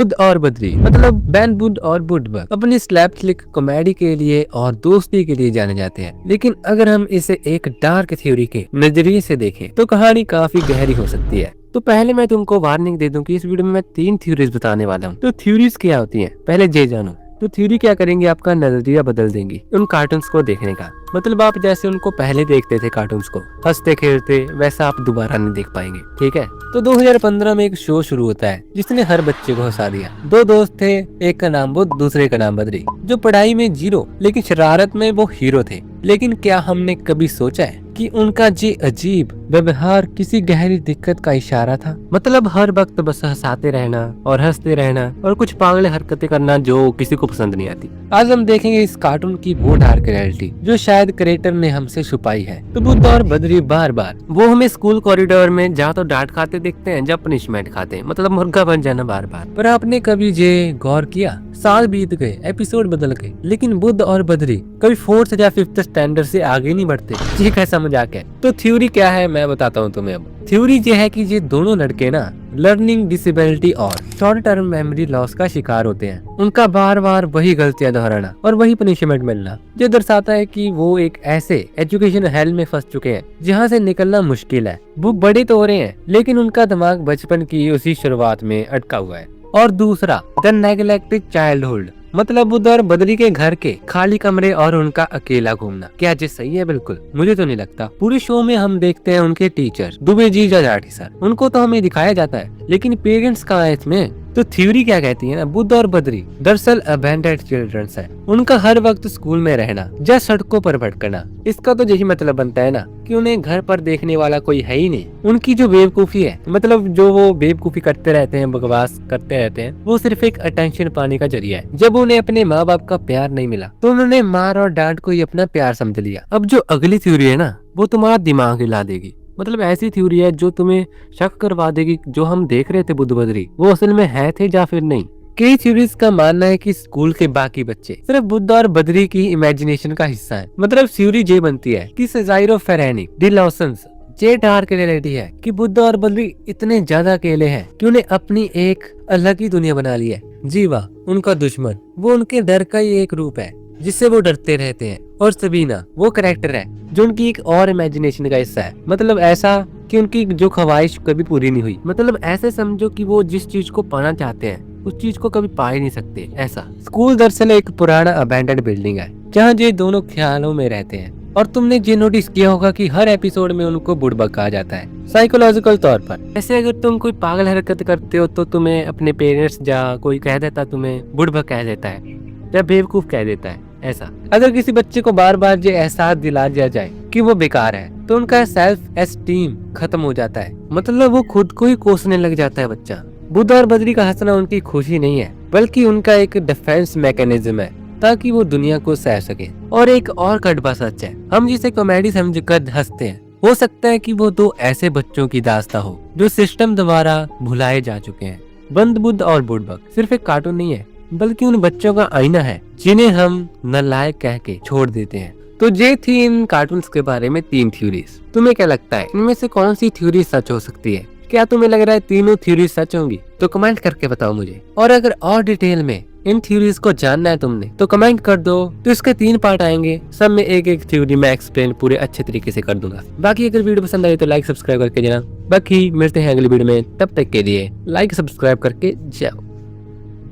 बुध और बद्री मतलब बैन बुध और बुधबक अपनी स्लैपस्टिक कॉमेडी के लिए और दोस्ती के लिए जाने जाते हैं। लेकिन अगर हम इसे एक डार्क थ्योरी के नजरिए से देखें तो कहानी काफी गहरी हो सकती है। तो पहले मैं तुमको वार्निंग दे दूं कि इस वीडियो में मैं 3 थ्योरीज बताने वाला हूँ। तो थ्योरीज क्या होती हैं पहले ये जानो। तो थ्योरी क्या करेंगे, आपका नजरिया बदल देंगी उन कार्टून्स को देखने का। मतलब आप जैसे उनको पहले देखते थे कार्टून्स को हंसते खेलते, वैसा आप दोबारा नहीं देख पाएंगे। ठीक है। तो 2015 में एक शो शुरू होता है जिसने हर बच्चे को हंसा दिया। 2 दोस्त थे, एक का नाम बुध, दूसरे का नाम बद्री, जो पढ़ाई में 0 लेकिन शरारत में वो हीरो थे। लेकिन क्या हमने कभी सोचा है कि उनका ये अजीब व्यवहार किसी गहरी दिक्कत का इशारा था? मतलब हर वक्त बस हंसाते रहना और हंसते रहना और कुछ पागल हरकतें करना जो किसी को पसंद नहीं आती। आज हम देखेंगे इस कार्टून की वो डार्क रियलिटी जो शायद क्रिएटर ने हमसे छुपाई है। तो बुध और बद्री बार बार वो हमें स्कूल कॉरिडोर में जा तो डांट खाते दिखते हैं, जब पनिशमेंट खाते हैं, मतलब मुर्गा बन जाना बार बार। पर आपने कभी ये गौर किया, साल बीत गए, एपिसोड बदल गए, लेकिन बुध और बद्री कभी 4th या 5th स्टैंडर्ड से आगे नहीं बढ़ते। ये कैसा मजाक है? तो थ्योरी क्या है मैं बताता हूँ तुम्हें। अब थ्योरी ये है कि ये दोनों लड़के ना लर्निंग डिसेबिलिटी और शॉर्ट टर्म मेमोरी लॉस का शिकार होते हैं। उनका बार बार वही गलतियां दोहराना और वही पनिशमेंट मिलना जो दर्शाता है कि वो एक ऐसे एजुकेशन हेल में फंस चुके हैं जहां से निकलना मुश्किल है। वो बड़े तो हो रहे हैं लेकिन उनका दिमाग बचपन की उसी शुरुआत में अटका हुआ है। और दूसरा द नेग्लेक्टेड चाइल्डहुड, मतलब बुध और बद्री के घर के खाली कमरे और उनका अकेला घूमना। क्या ये सही है? बिल्कुल मुझे तो नहीं लगता। पूरे शो में हम देखते हैं उनके टीचर दुबे जी या जाठी सर, उनको तो हमें दिखाया जाता है, लेकिन पेरेंट्स कहाँ है इसमें? तो थ्योरी क्या कहती है ना, बुध और बद्री दरअसल अबैंडन्ड चिल्ड्रंस है। उनका हर वक्त स्कूल में रहना या सड़कों पर भटकना, इसका तो यही मतलब बनता है ना कि उन्हें घर पर देखने वाला कोई है ही नहीं। उनकी जो बेवकूफी है, मतलब जो वो बेवकूफी करते रहते हैं, बकवास करते रहते हैं, वो सिर्फ एक अटेंशन पाने का जरिया है। जब उन्हें अपने माँ बाप का प्यार नहीं मिला तो उन्होंने मार और डांट को ही अपना प्यार समझ लिया। अब जो अगली थ्योरी है ना, वो तुम्हारा दिमाग हिला देगी। मतलब ऐसी थ्योरी है जो तुम्हें शक करवा देगी जो हम देख रहे थे बुध बद्री वो असल में है थे या फिर नहीं। कई थ्योरीज का मानना है कि स्कूल के बाकी बच्चे सिर्फ बुध और बद्री की इमेजिनेशन का हिस्सा है। मतलब थ्योरी ये बनती है कि स्किज़ोफ्रेनिक डिलोशंस ये डार्क रियलिटी है कि बुध और बद्री इतने ज्यादा अकेले हैं कि उन्हें अपनी एक अलग ही दुनिया बना ली है। जीवा उनका दुश्मन, वो उनके डर का ही एक रूप है जिससे वो डरते रहते हैं। और सबीना वो कैरेक्टर है जो उनकी एक और इमेजिनेशन का हिस्सा है। मतलब ऐसा कि उनकी जो ख्वाहिश कभी पूरी नहीं हुई। मतलब ऐसे समझो कि वो जिस चीज को पाना चाहते हैं उस चीज को कभी पा ही नहीं सकते। ऐसा स्कूल दरअसल एक पुराना अबैंडन्ड बिल्डिंग है जहाँ ये दोनों ख्यालों में रहते हैं। और तुमने ये नोटिस किया होगा कि हर एपिसोड में उनको बुड़बक कहा जाता है साइकोलॉजिकल तौर पर। ऐसे अगर तुम कोई पागल हरकत करते हो तो तुम्हें अपने पेरेंट्स या कोई कह देता, तुम्हें बुड़बक कह देता है या बेवकूफ कह देता है। ऐसा अगर किसी बच्चे को बार बार ये एहसास दिला दिया जाए कि वो बेकार है तो उनका सेल्फ एस्टीम खत्म हो जाता है। मतलब वो खुद को ही कोसने लग जाता है बच्चा। बुध और बद्री का हंसना उनकी खुशी नहीं है बल्कि उनका एक डिफेंस मैकेनिज्म है ताकि वो दुनिया को सह सके। और एक और कड़वा सच है, हम जिसे कॉमेडी समझकर हंसते हैं, हो सकता है कि वो 2 ऐसे बच्चों की दास्तां हो जो सिस्टम द्वारा भुलाए जा चुके हैं। बंद बुध और बुड़बक सिर्फ एक कार्टून नहीं है बल्कि उन बच्चों का आईना है जिन्हें हम नालायक कह के छोड़ देते हैं। तो ये थी इन कार्टून्स के बारे में 3 थ्योरीज। तुम्हें क्या लगता है इनमें से कौन सी थ्योरी सच हो सकती है? क्या तुम्हें लग रहा है तीनों थ्योरी सच होंगी? तो कमेंट करके बताओ मुझे। और अगर और डिटेल में इन थ्योरीज को जानना है तुमने तो कमेंट कर दो। तो इसके 3 पार्ट आएंगे, सब में एक थ्योरी मैं एक्सप्लेन पूरे अच्छे तरीके से कर दूंगा। बाकी अगर वीडियो पसंद आई तो लाइक सब्सक्राइब करके जाना। बाकी मिलते हैं अगली वीडियो में, तब तक के लिए लाइक सब्सक्राइब करके जाओ।